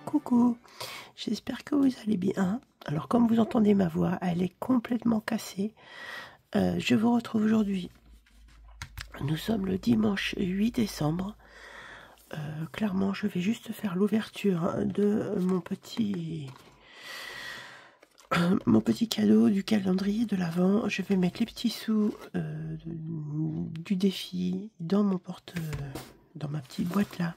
Coucou, j'espère que vous allez bien. Alors comme vous entendez ma voix, elle est complètement cassée. Je vous retrouve aujourd'hui. Nous sommes le dimanche 8 décembre. Clairement, je vais juste faire l'ouverture de mon petit cadeau du calendrier de l'Avent. Je vais mettre les petits sous du défi dans dans ma petite boîte là.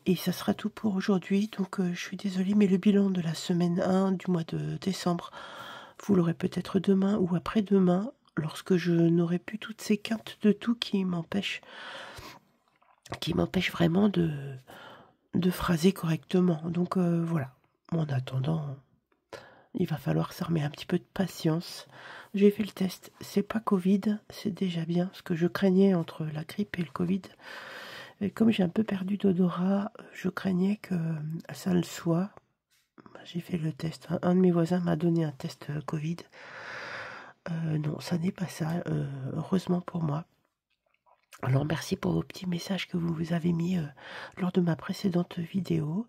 Et ça sera tout pour aujourd'hui, donc je suis désolée, mais le bilan de la semaine 1 du mois de décembre, vous l'aurez peut-être demain ou après-demain, lorsque je n'aurai plus toutes ces quintes de tout qui m'empêchent vraiment de phraser correctement. Donc voilà, en attendant, il va falloir s'armer un petit peu de patience. J'ai fait le test, c'est pas Covid, c'est déjà bien, ce que je craignais entre la grippe et le Covid. Et comme j'ai un peu perdu d'odorat, je craignais que ça le soit. J'ai fait le test. Un de mes voisins m'a donné un test Covid. Non, ça n'est pas ça, heureusement pour moi. Alors merci pour vos petits messages que vous avez mis lors de ma précédente vidéo.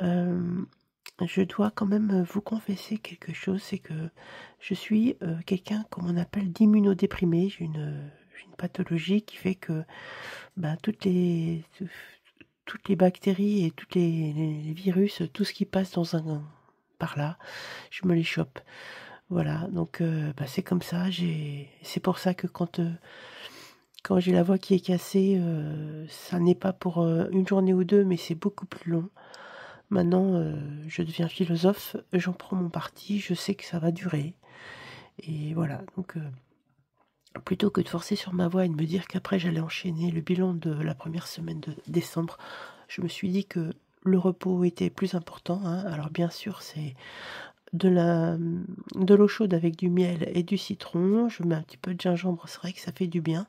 Je dois quand même vous confesser quelque chose, c'est que je suis quelqu'un qu'on appelle d'immunodéprimé. J'ai une pathologie qui fait que toutes les bactéries et tous les virus, tout ce qui passe par là, je me les chope. Voilà, donc c'est comme ça. C'est pour ça que quand j'ai la voix qui est cassée, ça n'est pas pour une journée ou deux, mais c'est beaucoup plus long. Maintenant, je deviens philosophe, j'en prends mon parti, je sais que ça va durer. Et voilà, donc plutôt que de forcer sur ma voix et de me dire qu'après j'allais enchaîner le bilan de la première semaine de décembre, je me suis dit que le repos était plus important. Alors bien sûr, c'est de l'eau chaude avec du miel et du citron. Je mets un petit peu de gingembre, c'est vrai que ça fait du bien.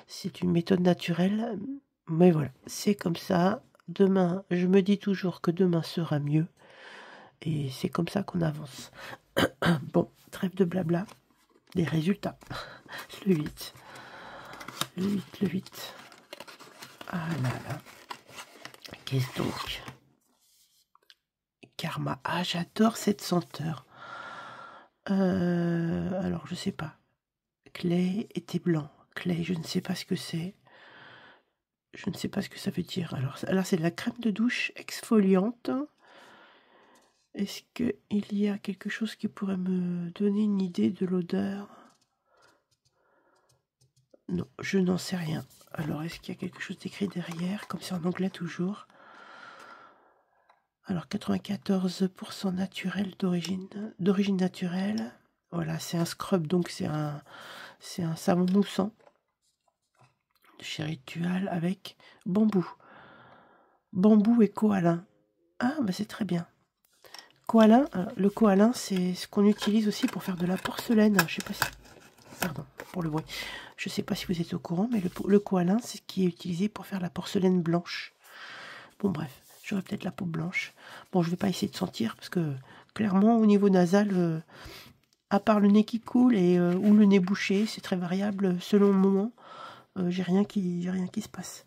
C'est une méthode naturelle, mais voilà, c'est comme ça. Demain, je me dis toujours que demain sera mieux. Et c'est comme ça qu'on avance. Bon, trêve de blabla. Les résultats. Le 8. Le 8. Ah là là. Qu'est-ce donc? Karma. Ah, j'adore cette senteur. Alors, je sais pas. Clay était blanc. Clay, je ne sais pas ce que c'est. Je ne sais pas ce que ça veut dire. Alors c'est de la crème de douche exfoliante. Est-ce qu'il y a quelque chose qui pourrait me donner une idée de l'odeur? Non, je n'en sais rien. Alors, est-ce qu'il y a quelque chose d'écrit derrière? Comme c'est en anglais toujours. Alors, 94% naturel d'origine naturelle. Voilà, c'est un scrub, donc c'est un savon moussant de chez Ritual avec bambou. Bambou et koalin. Ah, c'est très bien. Koalin, le koalin, c'est ce qu'on utilise aussi pour faire de la porcelaine. Je sais pas si... Pardon pour le bruit. Je sais pas si vous êtes au courant, mais le koalin, c'est ce qui est utilisé pour faire la porcelaine blanche. Bon, bref, j'aurais peut-être la peau blanche. Bon, je vais pas essayer de sentir, parce que clairement, au niveau nasal, à part le nez qui coule ou le nez bouché, c'est très variable selon le moment. J'ai rien qui se passe.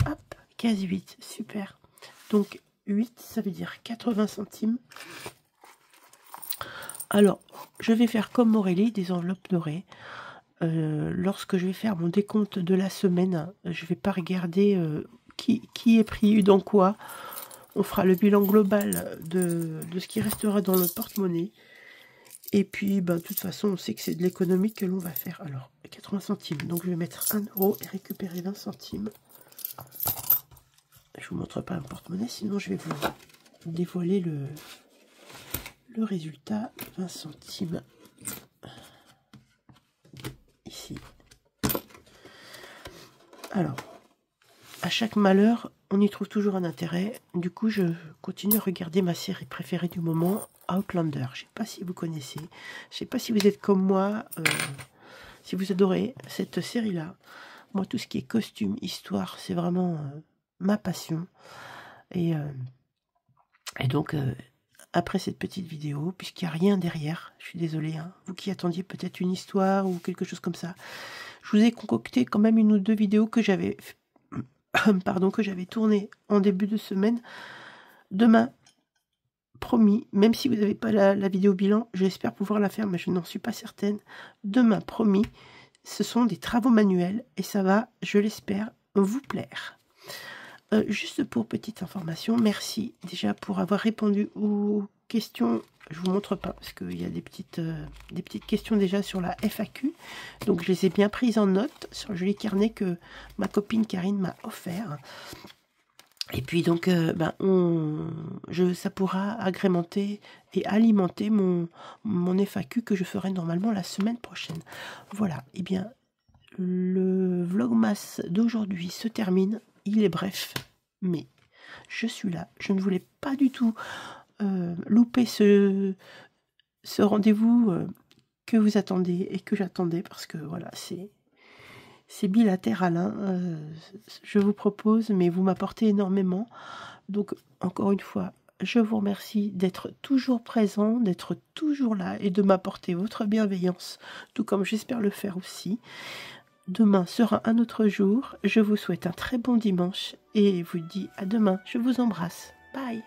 Hop, case 8, super. Donc, 8, ça veut dire 80 centimes. Alors, je vais faire comme Aurélie, des enveloppes dorées. Lorsque je vais faire mon décompte de la semaine, je vais pas regarder qui est pris dans quoi. On fera le bilan global de ce qui restera dans le porte-monnaie. Et puis, de toute façon, on sait que c'est de l'économie que l'on va faire. Alors, 80 centimes. Donc, je vais mettre 1 euro et récupérer 20 centimes. Je vous montre pas un porte-monnaie, sinon je vais vous dévoiler le résultat. 20 centimes. Ici. Alors, à chaque malheur, on y trouve toujours un intérêt. Du coup, je continue à regarder ma série préférée du moment, Outlander. Je ne sais pas si vous connaissez. Je ne sais pas si vous êtes comme moi, si vous adorez cette série-là. Moi, tout ce qui est costume, histoire, c'est vraiment ma passion. Et donc, après cette petite vidéo, puisqu'il n'y a rien derrière, je suis désolée, vous qui attendiez peut-être une histoire ou quelque chose comme ça, je vous ai concocté quand même une ou deux vidéos que j'avais tournées en début de semaine Demain, promis, même si vous n'avez pas la vidéo bilan, j'espère pouvoir la faire, mais je n'en suis pas certaine. Demain, promis, ce sont des travaux manuels et ça va, je l'espère, vous plaire. Juste pour petite information, merci déjà pour avoir répondu aux questions. Je vous montre pas parce qu'il y a des petites questions déjà sur la FAQ. Donc je les ai bien prises en note sur le joli carnet que ma copine Karine m'a offert. Et puis donc, ça pourra agrémenter et alimenter mon FAQ que je ferai normalement la semaine prochaine. Voilà, et bien, le vlogmas d'aujourd'hui se termine. Il est bref, mais je suis là. Je ne voulais pas du tout louper ce rendez-vous que vous attendez et que j'attendais parce que voilà, c'est bilatéral, hein. Je vous propose, mais vous m'apportez énormément. Donc, encore une fois, je vous remercie d'être toujours présent, d'être toujours là et de m'apporter votre bienveillance, tout comme j'espère le faire aussi. Demain sera un autre jour. Je vous souhaite un très bon dimanche et vous dis à demain. Je vous embrasse. Bye.